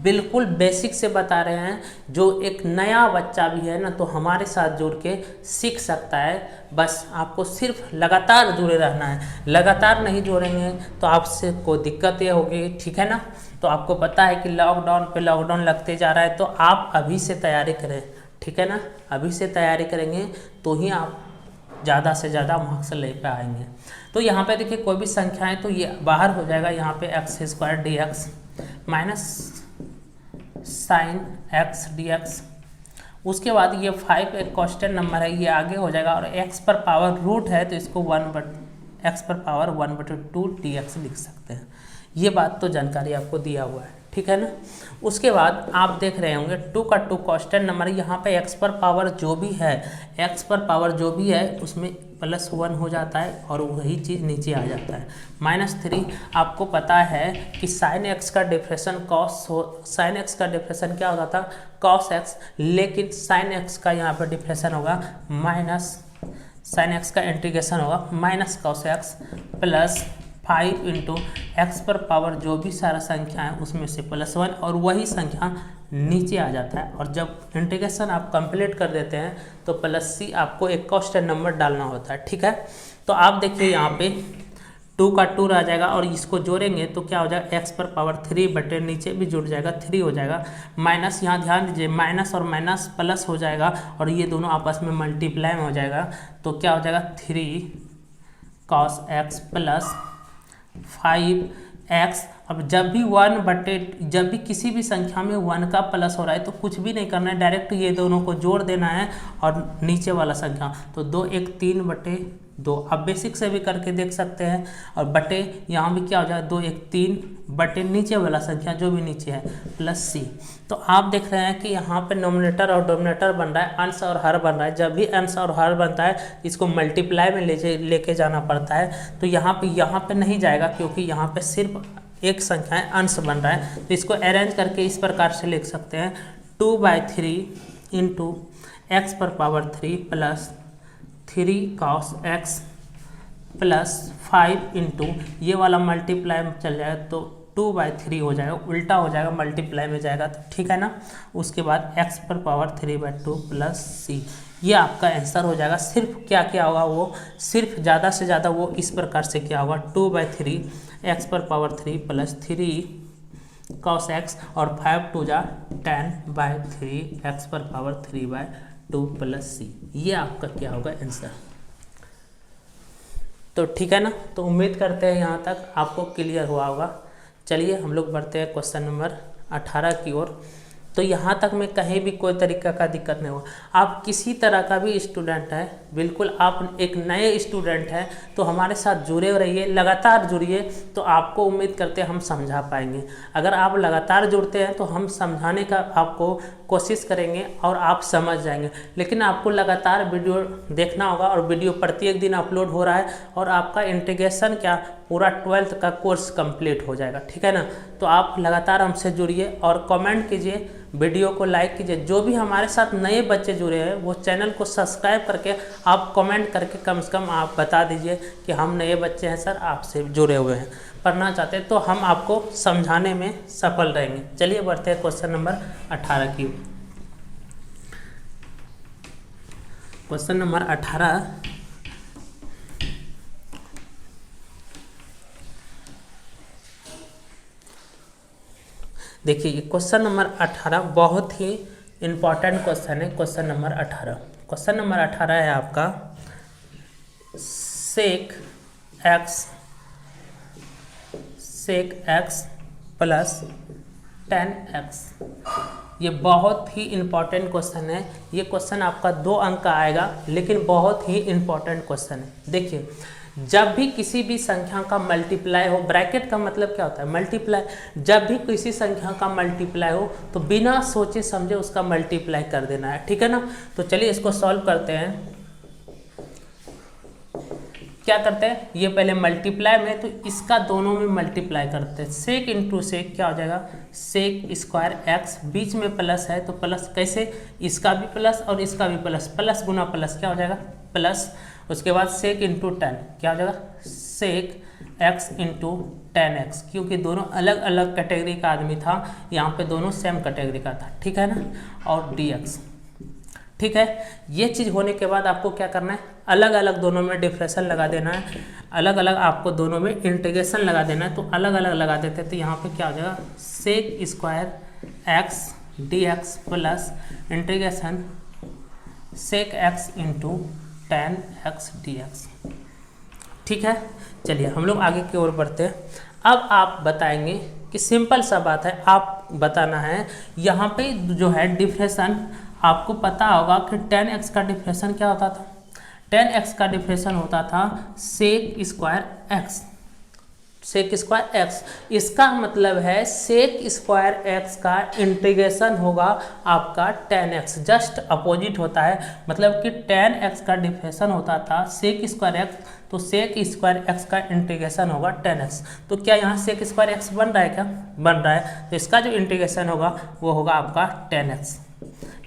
बिल्कुल बेसिक से बता रहे हैं, जो एक नया बच्चा भी है ना तो हमारे साथ जुड़ के सीख सकता है। बस आपको सिर्फ लगातार जुड़े रहना है, लगातार नहीं जोड़ेंगे तो आपसे कोई दिक्कत ये होगी। ठीक है ना, तो आपको पता है कि लॉकडाउन पे लॉकडाउन लगते जा रहा है, तो आप अभी से तैयारी करें। ठीक है ना, अभी से तैयारी करेंगे तो ही आप ज़्यादा से ज़्यादा मार्क्स ले पाएंगे। तो यहाँ पे देखिए कोई भी संख्या है तो ये बाहर हो जाएगा, यहाँ पे x² dx minus sin x dx। उसके बाद ये 5 एक कांस्टेंट नंबर है, ये आगे हो जाएगा, और x पर पावर रूट है तो इसको x पर पावर 1/2 dx लिख सकते हैं। ये बात तो जानकारी आपको दिया हुआ है। ठीक है ना, उसके बाद आप देख रहे होंगे 2 का 2 कांस्टेंट नंबर, यहाँ पे x पर पावर जो भी है, x पर पावर जो भी है उसमें +1 हो जाता है और वही चीज़ नीचे आ जाता है। -3 आपको पता है कि sin x का डिफरेंशन sin x का डिफरेंशन क्या होता था, cos x, लेकिन sin x का यहाँ पर डिफरेंशन होगा sin x का इंटीग्रेशन होगा -cos x प्लस 5 × x पर पावर जो भी सारा संख्या है उसमें से +1, और वही संख्या नीचे आ जाता है। और जब इंटीग्रेशन आप कंप्लीट कर देते हैं तो +c आपको एक कांस्टेंट नंबर डालना होता है। ठीक है, तो आप देखिए यहाँ पे 2 का 2 रह जाएगा, और इसको जोड़ेंगे तो क्या हो जाएगा, x पर पावर 3 बटे नीचे भी जुड़ जाएगा 3 हो जाएगा, माइनस यहाँ ध्यान दीजिए माइनस और माइनस प्लस हो जाएगा और ये दोनों आपस में मल्टीप्लाई में हो जाएगा। तो क्या हो जाएगा 3 cos x प्लस 5x। अब जब भी किसी भी संख्या में 1 का प्लस हो रहा है तो कुछ भी नहीं करना है, डायरेक्ट ये दोनों को जोड़ देना है और नीचे वाला संख्या तो 2 1 3/2 आप बेसिक से भी करके देख सकते हैं। और बटे यहाँ भी क्या हो जाएगा 2 1 3 बटे नीचे वाला संख्या जो भी नीचे है +c। तो आप देख रहे हैं कि यहाँ पे नोमिनेटर और डोमिनेटर बन रहा है, अंश और हर बन रहा है। जब भी अंश और हर बनता है इसको मल्टीप्लाई में लेके जाना पड़ता है। तो यहाँ पे नहीं जाएगा क्योंकि यहाँ पे सिर्फ एक संख्या है, अंश बन रहा है। तो इसको अरेंज करके इस प्रकार से लिख सकते हैं 2/3 × x पर power 3 plus 3 cos x plus 5 × ये वाला मल्टीप्लाई में चल जाएगा तो 2/3 हो जाएगा, उल्टा हो जाएगा, मल्टीप्लाई में जाएगा तो ठीक है ना। उसके बाद x पर पावर 3/2 प्लस c, ये आपका आंसर हो जाएगा। सिर्फ क्या क्या होगा, वो सिर्फ ज़्यादा से ज़्यादा वो इस प्रकार से क्या होगा 2/3 x पर पावर 3 प्लस 3 cos x और 5 2 जा 10/3 x पर पावर 3/2 प्लस c, ये आपका क्या होगा आंसर। तो ठीक है ना, तो उम्मीद करते हैं यहाँ तक आपको क्लियर हुआ होगा। चलिए हम लोग बढ़ते हैं क्वेश्चन नंबर 18 की ओर। तो यहाँ तक में कहीं भी कोई तरीका का दिक्कत नहीं होगा। आप किसी तरह का भी स्टूडेंट है, बिल्कुल आप एक नए स्टूडेंट हैं तो हमारे साथ जुड़े रहिए, लगातार जुड़िए, तो आपको उम्मीद करते हैं हम समझा पाएंगे। अगर आप लगातार जुड़ते हैं तो हम समझाने का आपको कोशिश करेंगे और आप समझ जाएंगे। लेकिन आपको लगातार वीडियो देखना होगा और वीडियो प्रत्येक दिन अपलोड हो रहा है और आपका इंटीग्रेशन क्या पूरा 12th का कोर्स कंप्लीट हो जाएगा, ठीक है ना। तो आप लगातार हमसे जुड़िए और कमेंट कीजिए, वीडियो को लाइक कीजिए। जो भी हमारे साथ नए बच्चे जुड़े हैं वो चैनल को सब्सक्राइब करके आप कमेंट करके कम से कम आप बता दीजिए कि हम नए बच्चे हैं सर, आपसे जुड़े हुए हैं, पढ़ना चाहते हैं, तो हम आपको समझाने में सफल रहेंगे। चलिए बढ़ते हैं क्वेश्चन नंबर 18 की। क्वेश्चन नंबर 18 देखिए, क्वेश्चन नंबर 18 बहुत ही इम्पॉर्टेंट क्वेश्चन है। क्वेश्चन नंबर 18, क्वेश्चन नंबर 18 है आपका सेक एक्स प्लस 10x। ये बहुत ही इम्पॉर्टेंट क्वेश्चन है। ये क्वेश्चन आपका 2 अंक का आएगा, लेकिन बहुत ही इम्पॉर्टेंट क्वेश्चन है। देखिए, जब भी किसी भी संख्या का मल्टीप्लाई हो, ब्रैकेट का मतलब क्या होता है मल्टीप्लाई, जब भी किसी संख्या का मल्टीप्लाई हो तो बिना सोचे समझे उसका मल्टीप्लाई कर देना है, ठीक है ना। तो चलिए इसको सॉल्व करते हैं। क्या करते हैं, ये पहले मल्टीप्लाई में तो इसका दोनों में मल्टीप्लाई करते हैं। सेक इंटू सेक क्या हो जाएगा, सेक स्क्वायर एक्स, बीच में प्लस है तो प्लस कैसे, इसका भी प्लस और इसका भी प्लस, प्लस गुना प्लस क्या हो जाएगा प्लस। उसके बाद सेक इंटू 10 क्या हो जाएगा, सेक एक्स इंटू 10x, क्योंकि दोनों अलग अलग कैटेगरी का आदमी था, यहाँ पे दोनों सेम कैटेगरी का था, ठीक है ना। और dx, ठीक है। ये चीज़ होने के बाद आपको क्या करना है, अलग अलग दोनों में डिफरेंशियल लगा देना है, अलग अलग आपको दोनों में इंटीग्रेशन लगा देना है। तो अलग अलग लगा देते हैं तो यहाँ पे क्या हो जाएगा, sec square X dx plus integration sec X into 10x dx, ठीक है। चलिए हम लोग आगे की ओर बढ़ते हैं। अब आप बताएंगे कि सिंपल सा बात है, आप बताना है यहाँ पे जो है डिफरेंशन, आपको पता होगा कि 10x का डिफरेंशन क्या होता था, 10x का डिफरेंशन होता था sec square X, sec square X. इसका मतलब है सेक स्क्वायर एक्स का इंटीग्रेशन होगा आपका 10x, जस्ट अपोजिट होता है। मतलब कि 10x का डिफरेंशन होता था सेक स्क्वायर एक्स, तो सेक स्क्वायर एक्स का इंटीग्रेशन होगा 10x। तो क्या यहाँ सेक स्क्वायर एक्स बन रहा है, क्या बन रहा है, तो इसका जो इंटीग्रेशन होगा वो होगा आपका 10x।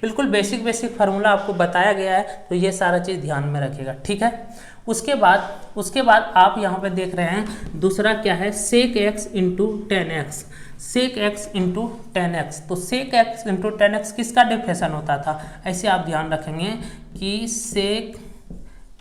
बिल्कुल बेसिक फार्मूला आपको बताया गया है, तो ये सारा चीज़ ध्यान में रखिएगा, ठीक है। उसके बाद आप यहाँ पे देख रहे हैं दूसरा क्या है, sec X into 10x, sec X into 10x। तो सेक एक्स इंटू 10x किसका डिफरेंशन होता था, ऐसे आप ध्यान रखेंगे कि सेक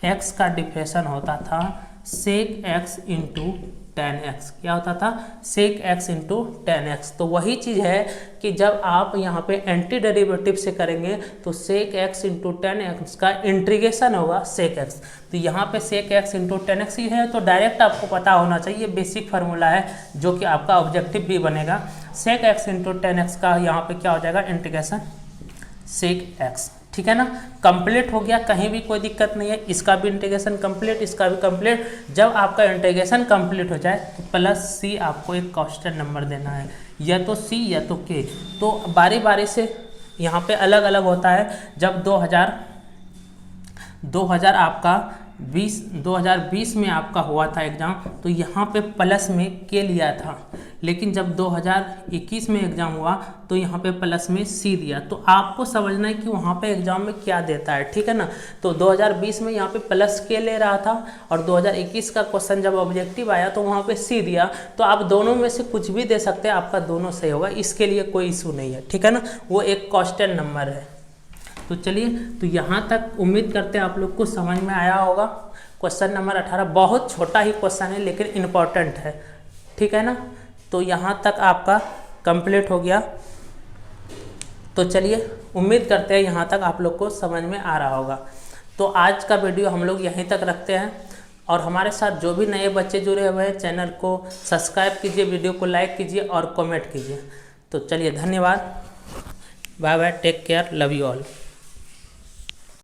एक्स का डिफरेंशन होता था सेक एक्स इंटू 10x, क्या होता था सेक एक्स इंटू 10x। तो वही चीज़ है कि जब आप यहाँ पे एंटी डेरिवेटिव से करेंगे तो सेक एक्स इंटू 10x का इंटीग्रेशन होगा सेक एक्स। तो यहाँ पे सेक एक्स इंटू 10x ही है, तो डायरेक्ट आपको पता होना चाहिए, बेसिक फार्मूला है जो कि आपका ऑब्जेक्टिव भी बनेगा। सेक एक्स इंटू 10x का यहाँ पे क्या हो जाएगा इंटीग्रेशन सेक एक्स, ठीक है ना। कंप्लीट हो गया, कहीं भी कोई दिक्कत नहीं है, इसका भी इंटीग्रेशन कंप्लीट, इसका भी कंप्लीट। जब आपका इंटीग्रेशन कंप्लीट हो जाए तो प्लस सी आपको एक कांस्टेंट नंबर देना है, या तो सी या तो के। तो बारी बारी से यहाँ पे अलग अलग होता है। जब 2000 आपका 2020 में आपका हुआ था एग्ज़ाम, तो यहाँ पे प्लस में के लिया था, लेकिन जब 2021 में एग्ज़ाम हुआ तो यहाँ पे प्लस में सी दिया। तो आपको समझना है कि वहाँ पे एग्ज़ाम में क्या देता है, ठीक है ना। तो 2020 में यहाँ पे प्लस के ले रहा था और 2021 का क्वेश्चन जब ऑब्जेक्टिव आया तो वहाँ पे सी दिया। तो आप दोनों में से कुछ भी दे सकते हैं, आपका दोनों सही होगा, इसके लिए कोई इशू नहीं है, ठीक है ना। वो एक कांस्टेंट नंबर है। तो चलिए, तो यहाँ तक उम्मीद करते हैं आप लोग को समझ में आया होगा। क्वेश्चन नंबर 18 बहुत छोटा ही क्वेश्चन है लेकिन इम्पॉर्टेंट है, ठीक है ना। तो यहाँ तक आपका कंप्लीट हो गया। तो चलिए, उम्मीद करते हैं यहाँ तक आप लोग को समझ में आ रहा होगा। तो आज का वीडियो हम लोग यहीं तक रखते हैं, और हमारे साथ जो भी नए बच्चे जुड़े हुए हैं चैनल को सब्सक्राइब कीजिए, वीडियो को लाइक कीजिए और कमेंट कीजिए। तो चलिए, धन्यवाद, bye bye, take care, love you all.